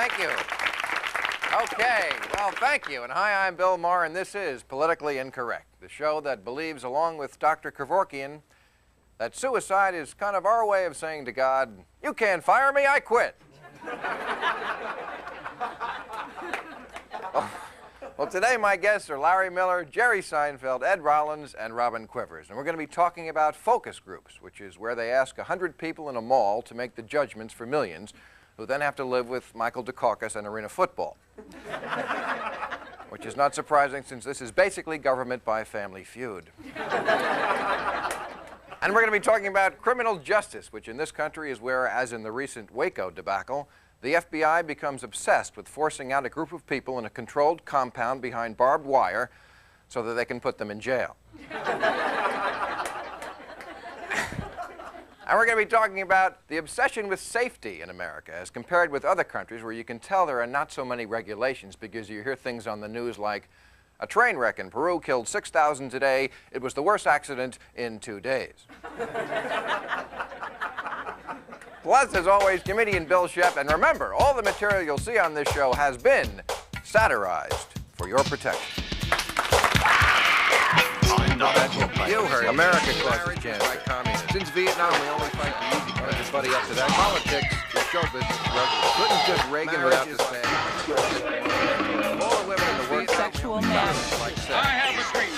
Thank you. Okay, well, thank you. And hi, I'm Bill Maher, and this is Politically Incorrect, the show that believes, along with Dr. Kevorkian, that suicide is kind of our way of saying to God, you can't fire me, I quit. Well, today my guests are Larry Miller, Jerry Seinfeld, Ed Rollins, and Robin Quivers. And we're going to be talking about focus groups, which is where they ask 100 people in a mall to make the judgments for millions, who then have to live with Michael Dukakis and arena football. Which is not surprising, since this is basically government by Family Feud. And we're going to be talking about criminal justice, which in this country is where, as in the recent Waco debacle, the FBI becomes obsessed with forcing out a group of people in a controlled compound behind barbed wire so that they can put them in jail. And we're going to be talking about the obsession with safety in America as compared with other countries where you can tell there are not so many regulations because you hear things on the news like, a train wreck in Peru killed 6,000 today. It was the worst accident in 2 days. Plus, as always, comedian Bill Shep. And remember, all the material you'll see on this show has been satirized for your protection. You heard America causes cancer. Since Vietnam, we only fight the easy part. Everybody up to that. Politics is show business. Couldn't just Reagan without the same. All the women in the world. Sexual marriage. Like sex. I have a dream.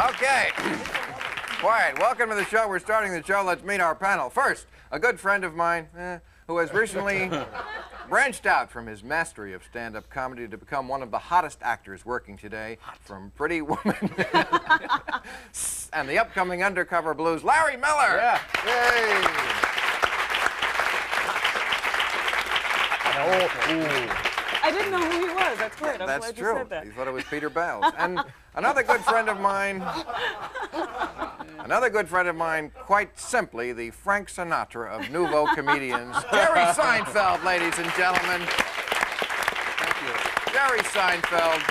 Okay. Quiet. Welcome to the show. We're starting the show. Let's meet our panel. First, a good friend of mine who has recently branched out from his mastery of stand-up comedy to become one of the hottest actors working today, from Pretty Woman and the upcoming Undercover Blues, Larry Miller. Yeah. Yay. I didn't know who he was. That's great. I'm That's glad true. you said that. He thought it was Peter Bells. And another good friend of mine, quite simply, the Frank Sinatra of nouveau comedians, Jerry Seinfeld, ladies and gentlemen. Thank you. Jerry Seinfeld.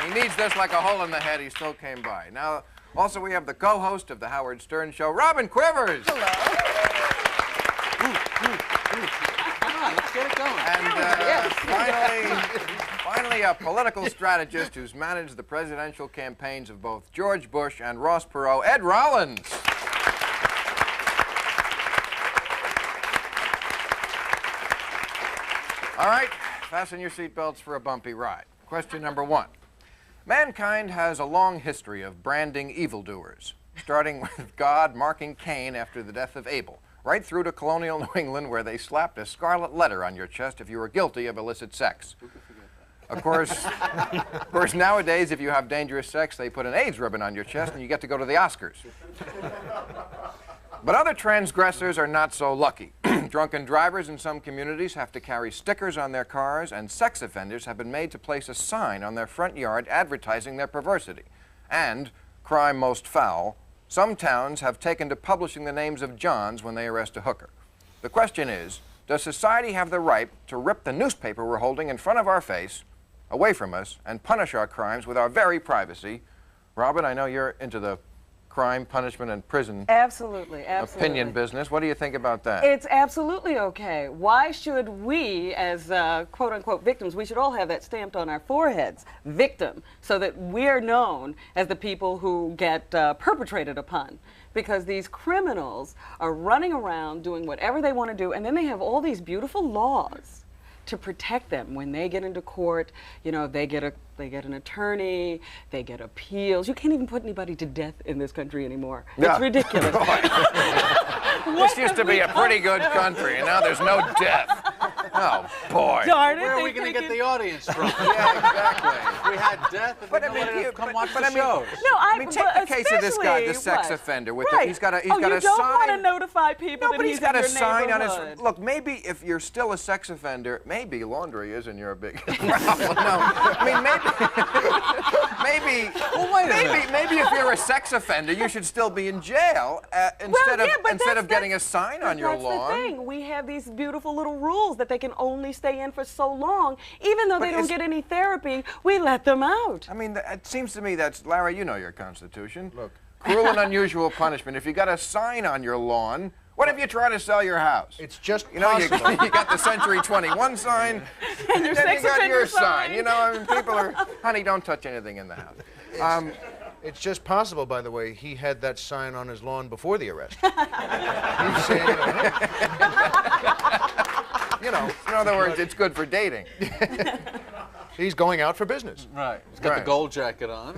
He needs this like a hole in the head. He still came by. Now, also we have the co-host of the Howard Stern Show, Robin Quivers. Hello. Come on, let's get it going. And finally, a political strategist who's managed the presidential campaigns of both George Bush and Ross Perot, Ed Rollins. All right, fasten your seatbelts for a bumpy ride. Question number one. Mankind has a long history of branding evildoers, starting with God marking Cain after the death of Abel, right through to colonial New England, where they slapped a scarlet letter on your chest if you were guilty of illicit sex. Who could forget that? Of course, nowadays, if you have dangerous sex, they put an AIDS ribbon on your chest and you get to go to the Oscars. But other transgressors are not so lucky. Drunken drivers in some communities have to carry stickers on their cars, and sex offenders have been made to place a sign on their front yard advertising their perversity. And, crime most foul, some towns have taken to publishing the names of Johns when they arrest a hooker. The question is, does society have the right to rip the newspaper we're holding in front of our face, away from us, and punish our crimes with our very privacy? Robin, I know you're into the crime, punishment, and prison Absolutely. opinion business. What do you think about that? It's absolutely okay. Why should we, as quote-unquote victims, we should all have that stamped on our foreheads, victim, so that we're known as the people who get perpetrated upon. Because these criminals are running around doing whatever they want to do, and then they have all these beautiful laws to protect them when they get into court. You know, they get an attorney, they get appeals. You can't even put anybody to death in this country anymore. Yeah. It's ridiculous. This used to be a pretty good country, and now there's no death. Oh, boy. Darn it, Where are they we going to think get the audience from? Yeah, exactly. If we had death, if we wanted to come watch the shows. No, I mean, take the case of this guy, the sex what? offender. With Right. he's got a you don't want to sign. notify people No, that but he's got in a your sign on his. neighborhood. Look, maybe if you're still a sex offender, maybe laundry isn't your big problem. No, I mean maybe. Well, wait a minute. Maybe if you're a sex offender, you should still be in jail instead of getting a sign on your lawn. That's the thing. We have these beautiful little rules that they can only stay in for so long, even though they don't get any therapy. We let them out. I mean, it seems to me that's Larry. You know your Constitution. Look. Cruel and unusual punishment. If you got a sign on your lawn, what if you try to sell your house? It's just you know, possible. you got the Century 21 sign, And your then sex you got offender your sign. sign. You know, I mean, people are, honey, don't touch anything in the house. It's just possible, by the way, he had that sign on his lawn before the arrest. He's saying, you know, In other words, it's good for dating. he's going out for business. Right. He's got Right. the gold jacket on.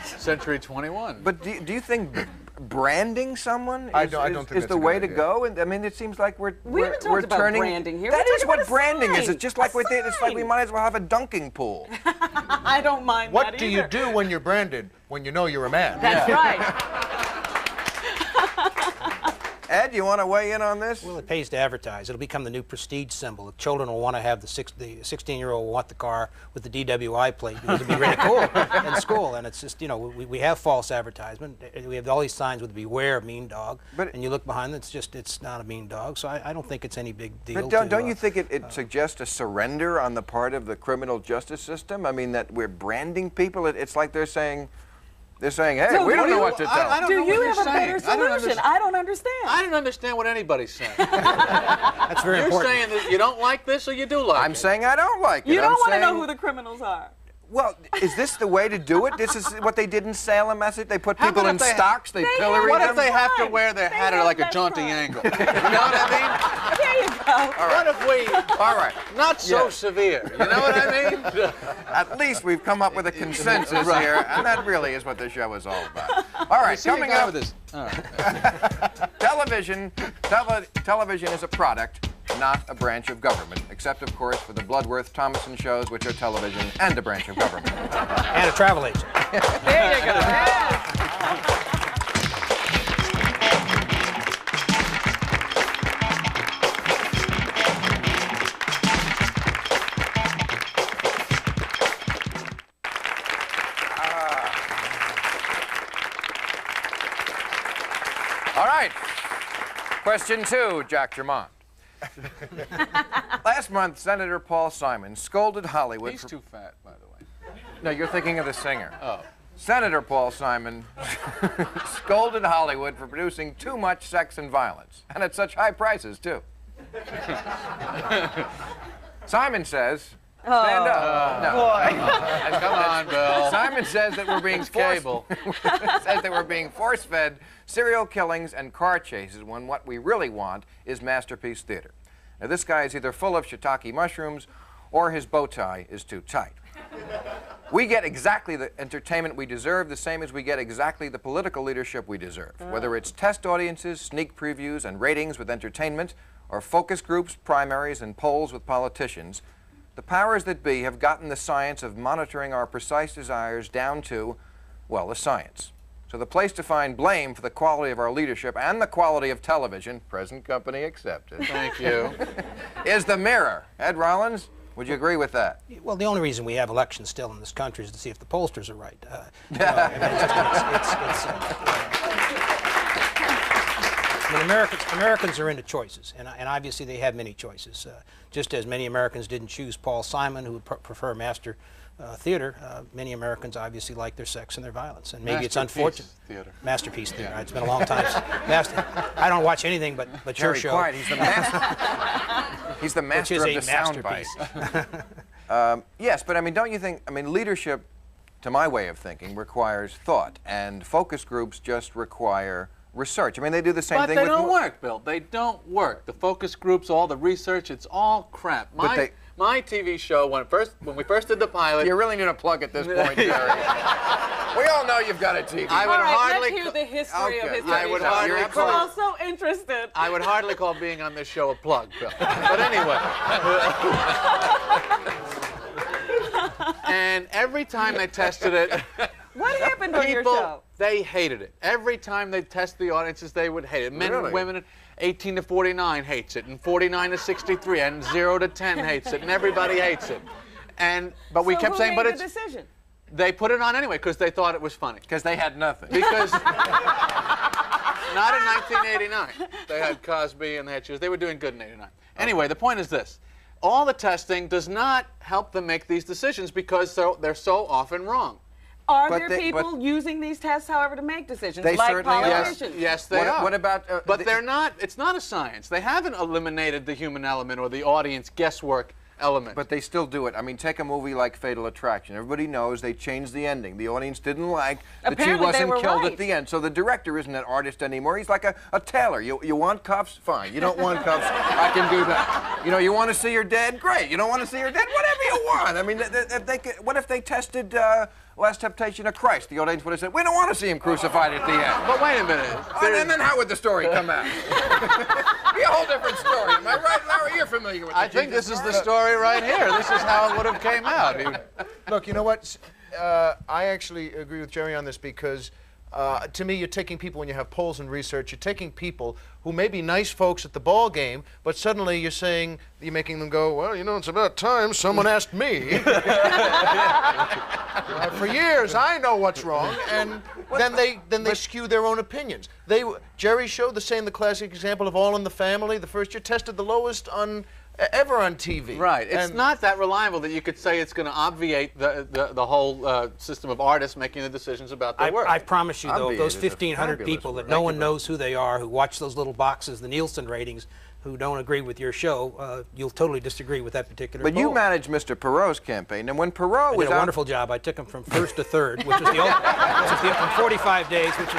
Century 21. But do you think branding someone I is, don't think is that's the a good way to idea. go? And I mean, it seems like we're haven't talked about turning branding here. That We're is talking what about a branding is. sign. It's just like A it's like we sign. might as well have a dunking pool. I don't mind What that do you either. do when you're branded, when you know you're a man? That's right. Ed, you want to weigh in on this? Well, it pays to advertise. It'll become the new prestige symbol. The children will want to have the 16-year-old will want the car with the DWI plate because it'll be really cool in school. And it's just, you know, we have false advertisement. We have all these signs with beware mean dog. But- and you look behind it, it's not a mean dog. So I don't think it's any big deal. But don't you think it suggests a surrender on the part of the criminal justice system? I mean, that we're branding people. It's like they're saying, hey, So we do don't know you- what to tell. I don't Do know what you you're have a better saying. I don't solution? understand. I don't understand. I don't understand what anybody's saying. that's very You're important. saying that you don't like this or you do like I'm it. saying I don't like it. You don't I'm want to know saying- who the criminals are. Well, is this the way to do it? This is what they did in Salem, Massachusetts. They put How people about in if they- stocks. They They pilloried What them. if they have to Fine. wear their They hat at have like a that jaunty fine. angle? You know what I There you go. mean? What if we, All right. not so Yeah. severe, you know what I mean? At least we've come up with a consensus here, and that really is what the show is all about. All right, coming up, with this. All right. television is a product, not a branch of government, except, of course, for the Bloodworth-Thomason shows, which are television and a branch of government. And a travel agent. There you go. Yes. All right. Question 2, Jack Tremont. Last month, Senator Paul Simon scolded Hollywood He's for... too fat, by the way. No, you're thinking of the singer. Oh. Senator Paul Simon scolded Hollywood for producing too much sex and violence, and at such high prices, too. Simon says, stand up. No. Come on, Bill. Simon says that we're being It's cable. says that we're being force-fed serial killings and car chases when what we really want is masterpiece theater. Now, this guy is either full of shiitake mushrooms or his bow tie is too tight. We get exactly the entertainment we deserve, the same as we get exactly the political leadership we deserve. Whether it's test audiences, sneak previews, and ratings with entertainment, or focus groups, primaries, and polls with politicians, the powers that be have gotten the science of monitoring our precise desires down to, well, the science. So the place to find blame for the quality of our leadership and the quality of television, present company accepted, Thank you. is the Mirror. Ed Rollins, would you agree with that? Well, the only reason we have elections still in this country is to see if the pollsters are right. You know, I mean, Americans are into choices, and obviously they have many choices. Just as many Americans didn't choose Paul Simon, who would prefer master theater, many Americans obviously like their sex and their violence, and maybe it's Masterpiece unfortunate. theater. Masterpiece theater. Yeah. It's been a long time. I don't watch anything but your Very show. quiet. He's the master. He's the Which master is of a the soundbite. masterpiece. Yes, but I mean, don't you think? I mean, leadership, to my way of thinking, requires thought, and focus groups just require research. I mean, they do the same But thing they with don't work, Bill. They don't work. The focus groups, all the research, it's all crap. My TV show, when we first did the pilot, You really need a plug at this point, Jerry. We all know you've got a TV. I would All right, hardly let's hear the history of Okay. his I TV would show. hardly We're call- all so interested. I would hardly call being on this show a plug, Bill. But anyway. And every time they tested it, What happened on your people, show? they hated it. Every time they test the audiences, they would hate it. Men Really? and women, 18 to 49 hates it, and 49 to 63, and 0 to 10 hates it, and everybody hates it. But we So kept who saying, made but the it's. decision? They put it on anyway because they thought it was funny. Because they had nothing. Because not in 1989. They had Cosby and they had shows. They were doing good in '89. Anyway, the point is this: all the testing does not help them make these decisions because they're so often wrong. Are there people using these tests, however, to make decisions, they like certainly politicians? Yes, they are. What about? But they're not. It's not a science. They haven't eliminated the human element or the audience guesswork element. But they still do it. I mean, take a movie like Fatal Attraction. Everybody knows they changed the ending. The audience didn't like that Apparently she wasn't killed right. at the end. So the director isn't an artist anymore. He's like a tailor. You want cuffs? Fine. You don't want cuffs? I can do that. You know, you want to see her dead? Great. You don't want to see her dead? Whatever you want. I mean, what if they tested Last Temptation of Christ? The audience would have said, we don't want to see him crucified at the end. But wait a minute. And then how would the story come out? Be a whole different story. Am I right, Larry? You're familiar with the I think this is the story right here. This is how it would have came out. Look, you know what? I actually agree with Jerry on this because to me, you're taking people, when you have polls and research, you're taking people who may be nice folks at the ball game, but suddenly you're making them go, well, you know, it's about time someone asked me. For years, I know what's wrong, and then they skew their own opinions. Jerry showed the classic example of All in the Family. The first year tested the lowest ever on TV. Right. It's not that reliable that you could say it's going to obviate the whole system of artists making the decisions about their work. I promise you, though, those Obviated 1,500 people that no one knows who they are, who watch those little boxes, the Nielsen ratings, who don't agree with your show, you'll totally disagree with that particular But poll. you managed Mr. Perot's campaign, and when Perot I was did a wonderful job. I took him from first to third, which was from 45 days, which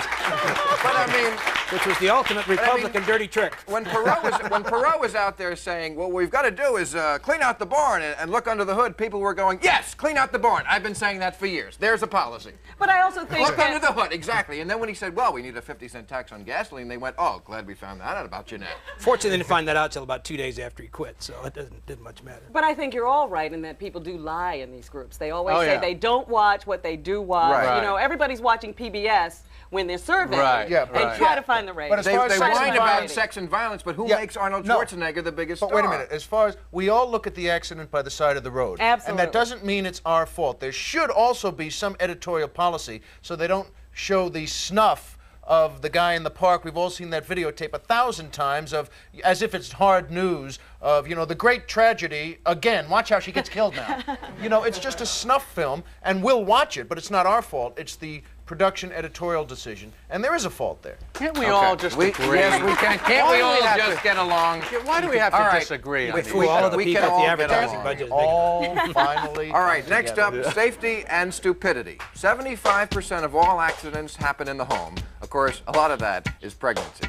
was the ultimate Republican dirty trick. When Perot was out there saying, what we've got to do is clean out the barn and look under the hood, people were going, yes, clean out the barn. I've been saying that for years. There's a policy. But I also think Look under the hood, exactly. And then when he said, well, we need a 50-cent tax on gasoline, they went, oh, glad we found that out about you now. Fortunately, they didn't find that out until about 2 days after he quit, so it didn't much matter. But I think you're all right in that people do lie in these groups. They always say yeah. they don't watch what they do watch. Right. You know, everybody's watching PBS when they're surveyed Right. Yeah, and try to find the ratings. But as They far as whine about variety. sex and violence, but who Yeah, makes Arnold no. Schwarzenegger the biggest But star? wait a minute. As far as we all look at the accident by the side of the road, Absolutely. and that doesn't mean it's our fault. There should also be some editorial policy so they don't show the snuff of the guy in the park. We've all seen that videotape 1,000 times of, as if it's hard news, of, you know, the great tragedy, again, watch how she gets killed now. You know, it's just a snuff film, and we'll watch it, but it's not our fault. It's the production editorial decision, and there is a fault there. Can't we all just agree? Yes, we can. Can't Why we do all we have just to- get along? Why do we have All to right. disagree on We- these? we- all of the we people can at all the get advertising along. budget is big All finally. All right, come next together. up, safety and stupidity. 75% of all accidents happen in the home. Of course, a lot of that is pregnancy.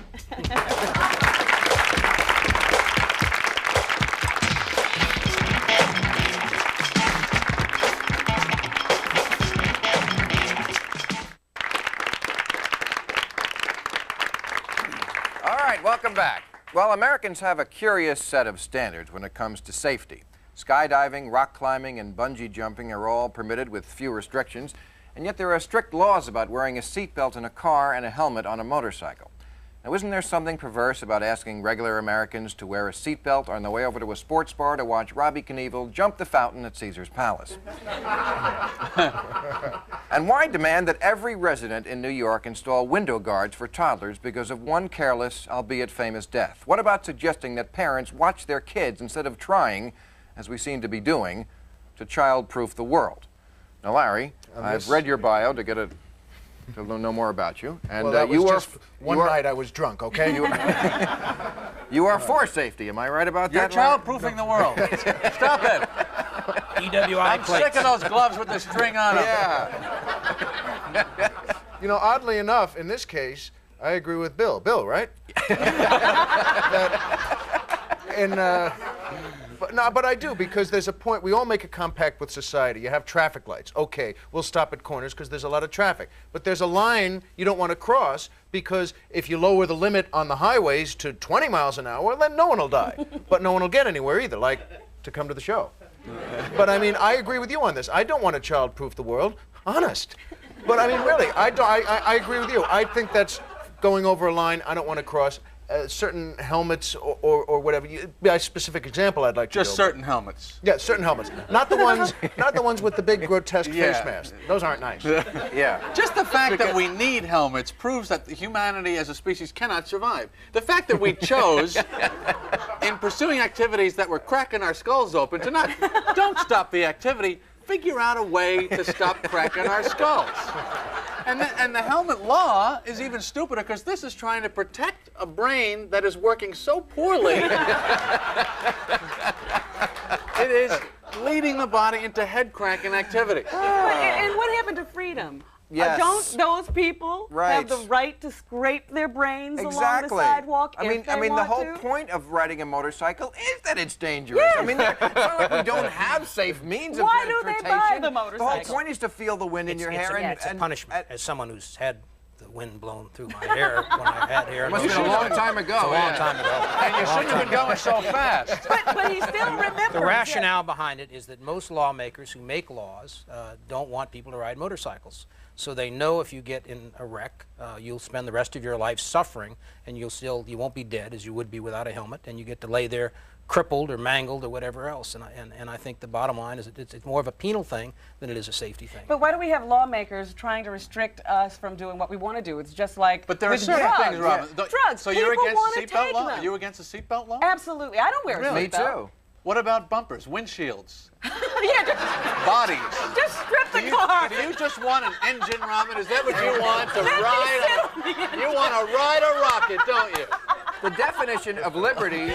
All right, welcome back. Well, Americans have a curious set of standards when it comes to safety. Skydiving, rock climbing, and bungee jumping are all permitted with few restrictions, and yet there are strict laws about wearing a seatbelt in a car and a helmet on a motorcycle. Now, isn't there something perverse about asking regular Americans to wear a seatbelt on the way over to a sports bar to watch Robbie Knievel jump the fountain at Caesar's Palace? And why demand that every resident in New York install window guards for toddlers because of one careless, albeit famous, death? What about suggesting that parents watch their kids instead of trying, as we seem to be doing, to child-proof the world? Now, Larry, I've read your bio to know more about you, and Well, that was you are just one night I was drunk, okay? you are for safety. Am I right about You're that? Larry? child-proofing the world. Stop it. EWI I'm plates. sick of those gloves with the string on them. Yeah. You know, oddly enough, in this case, I agree with Bill. Bill, right? But I do, because there's a point. We all make a compact with society. You have traffic lights. Okay, we'll stop at corners because there's a lot of traffic. But there's a line you don't want to cross, because if you lower the limit on the highways to 20 miles an hour, then no one will die. But no one will get anywhere either, like to come to the show. But I mean, I agree with you on this. I don't want to child-proof the world. Honest. But I mean, really, I agree with you. I think that's going over a line I don't want to cross. Certain helmets or whatever. A specific example I'd like to Just go certain helmets. Yeah, certain helmets. Not the ones with the big grotesque face masks. Those aren't nice. Yeah. Just the fact that we need helmets proves that humanity as a species cannot survive. The fact that we chose, in pursuing activities that were cracking our skulls open, don't stop the activity. figure out a way to stop cracking our skulls. And the helmet law is even stupider because this is trying to protect a brain that is working so poorly. It is leading the body into head-cracking activity. And what happened to freedom? Yes. Don't those people have the right to scrape their brains along the sidewalk if they the want whole to? point of riding a motorcycle is that it's dangerous. I mean, it's not like we don't have safe means of Why do they transportation. buy the motorcycle? The whole point is to feel the wind in your hair. It's a punishment. As someone who's had the wind blown through my hair when I had hair. It must have been a long time ago. It's a long time ago. And you shouldn't have been going so fast. But he still remembers. The rationale behind it is that most lawmakers who make laws don't want people to ride motorcycles. So they know if you get in a wreck, you'll spend the rest of your life suffering, and you won't be dead as you would be without a helmet, and you get to lay there crippled or mangled or whatever else. And I think the bottom line is that it's more of a penal thing than it is a safety thing. But why do we have lawmakers trying to restrict us from doing what we want to do? It's just like But there are with certain drugs. things, Robin. Drugs. So you're People against wanna the seatbelt take law? them. Are you against the seatbelt law? Absolutely. I don't wear a seatbelt. Me too. What about bumpers, windshields, Yeah, bodies? just strip the car. Do you just want an engine, Robin? Is that what you want to Let me ride? sit on the engine. You want to ride a rocket, don't you? The definition of liberty,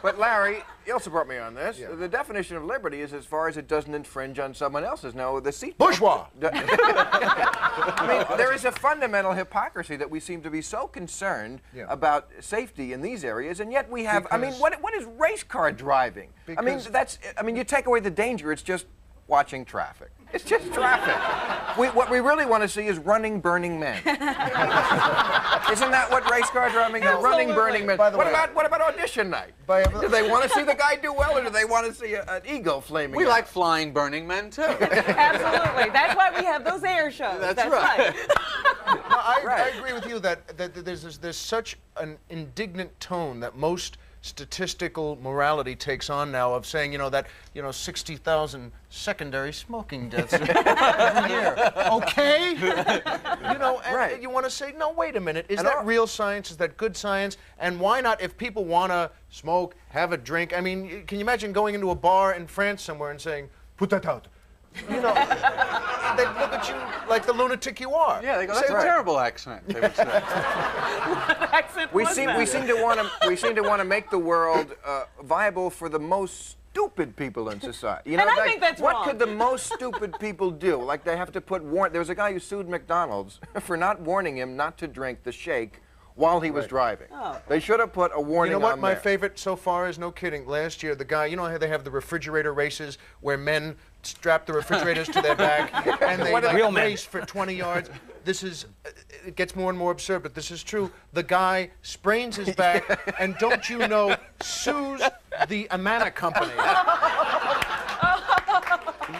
but Larry, you also brought me on this. The definition of liberty is as far as it doesn't infringe on someone else's. Now, the seat. Bourgeois. I mean, there is a fundamental hypocrisy that we seem to be so concerned about safety in these areas, and yet we have. I mean, what is race car driving? I mean, you take away the danger. It's just watching traffic. It's just traffic. What we really want to see is running, burning men. Isn't that what race car driving is? Running, burning men. By the way, what about audition night? Do they want to see the guy do well, or do they want to see an ego flaming We out? like flying burning men, too. Absolutely. That's why we have those air shows. That's right. No, I agree with you that there's such an indignant tone that most statistical morality takes on now of saying, 60,000 secondary smoking deaths every year. Okay? And you want to say, no, wait a minute. Is that real science? Is that good science? And why not, if people want to smoke, have a drink? I mean, can you imagine going into a bar in France somewhere and saying, put that out? They'd look at you like the lunatic you are. Yeah, they go, that's a terrible accent, they would say. We seem to want to make the world viable for the most stupid people in society. And I think that's what wrong. could the most stupid people do? Like they have to put There was a guy who sued McDonald's for not warning him not to drink the shake while he was driving. Oh. They should have put a warning on You know what my there. favorite so far is? No kidding. Last year, the guy, how they have the refrigerator races where men strap the refrigerators to their back and they race for 20 yards. It gets more and more absurd, but this is true. The guy sprains his back and, don't you know, sues the Amana company.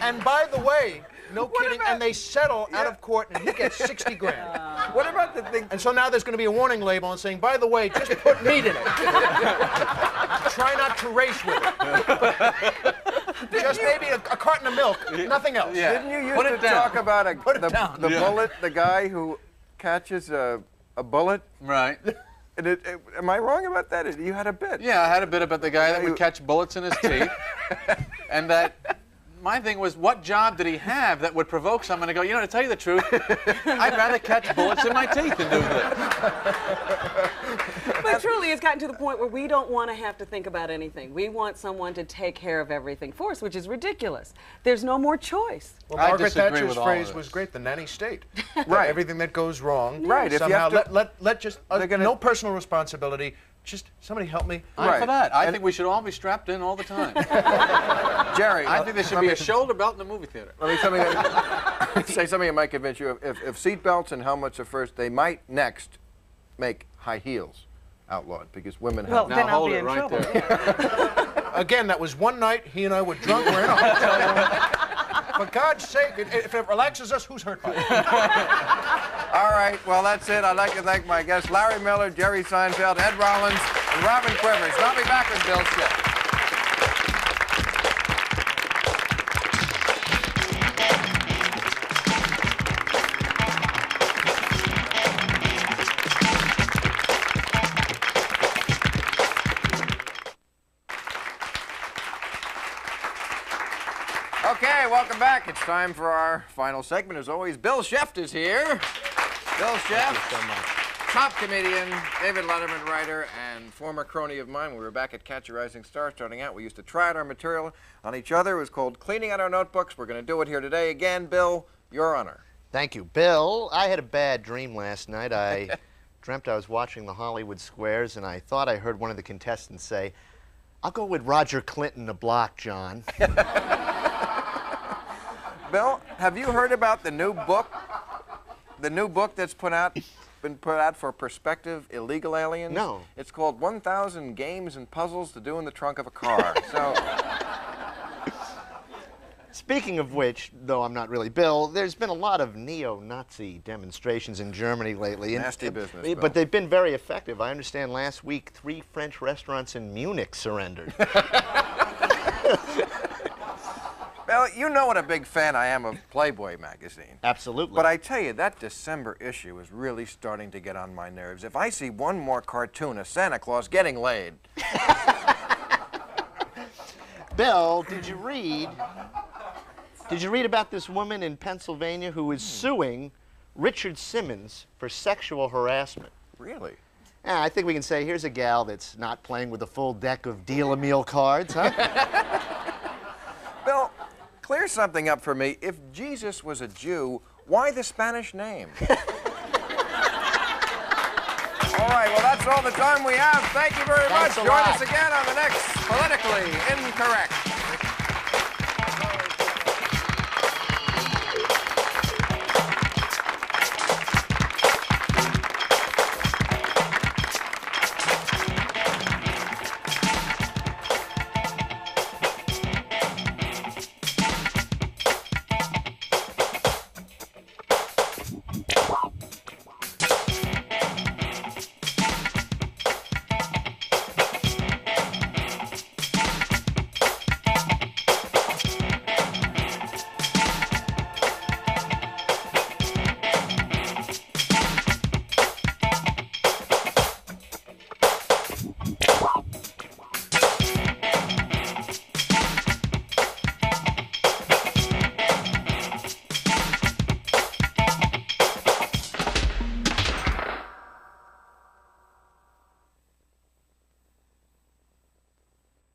And by the way, no kidding, and they settle out of court and he gets 60 grand. What about the thing? And so now there's going to be a warning label and saying, by the way, just put meat in it. Try not to race with it. Just maybe a carton of milk, nothing else. Yeah. Didn't you used to talk about the bullet, the guy who catches a bullet? Right. Am I wrong about that? You had a bit. Yeah, I had a bit about the guy that would catch bullets in his teeth. And that my thing was, what job did he have that would provoke someone to go, to tell you the truth, I'd rather catch bullets in my teeth than do this. But truly, it's gotten to the point where we don't want to have to think about anything. We want someone to take care of everything for us, which is ridiculous. There's no more choice. Well, I Margaret disagree Thatcher's with all phrase of was this. great, the nanny state. Right. Everything that goes wrong. Right. If you Somehow, have to- let just, no personal responsibility. Just somebody help me. I'm for that. I think we should all be strapped in all the time. Jerry, I think there should be a shoulder belt in the movie theater. Let me say something that might convince you. If seat belts and helmets are first, they might next make high heels outlawed because women have. Then I'll hold be it in right trouble. there. Again, that was one night he and I were drunk. We're in a hotel room. For God's sake, if it relaxes us, who's hurt by it? All right, well, that's it. I'd like to thank my guests, Larry Miller, Jerry Seinfeld, Ed Rollins, and Robin Quivers. I'll be back with Bill Shipp. Okay, welcome back. It's time for our final segment. As always, Bill Sheft is here. Bill Sheft, top comedian, David Letterman writer, and former crony of mine. When we were back at Catch a Rising Star starting out, we used to try out our material on each other. It was called Cleaning Out Our Notebooks. We're going to do it here today again. Bill, your honor. Thank you. Bill, I had a bad dream last night. I dreamt I was watching the Hollywood Squares, and I thought I heard one of the contestants say, "I'll go with Roger Clinton a block, John." Bill, have you heard about the new book? The new book that's been put out for prospective illegal aliens? No. It's called 1,000 Games and Puzzles to Do in the Trunk of a Car. So, Speaking of which, though I'm not really Bill, there's been a lot of neo-Nazi demonstrations in Germany lately. Nasty business, Bill. But they've been very effective. I understand last week 3 French restaurants in Munich surrendered. Bill, you know what a big fan I am of Playboy magazine. Absolutely. But I tell you, that December issue is really starting to get on my nerves. If I see one more cartoon of Santa Claus getting laid. Bill, did you read about this woman in Pennsylvania who is suing Richard Simmons for sexual harassment? Really? Yeah, I think we can say here's a gal that's not playing with a full deck of deal-a-meal cards, huh? Bill, clear something up for me. If Jesus was a Jew, why the Spanish name? All right, well, that's all the time we have. Thank you very much. Thanks a Join lot. us again on the next Politically Incorrect.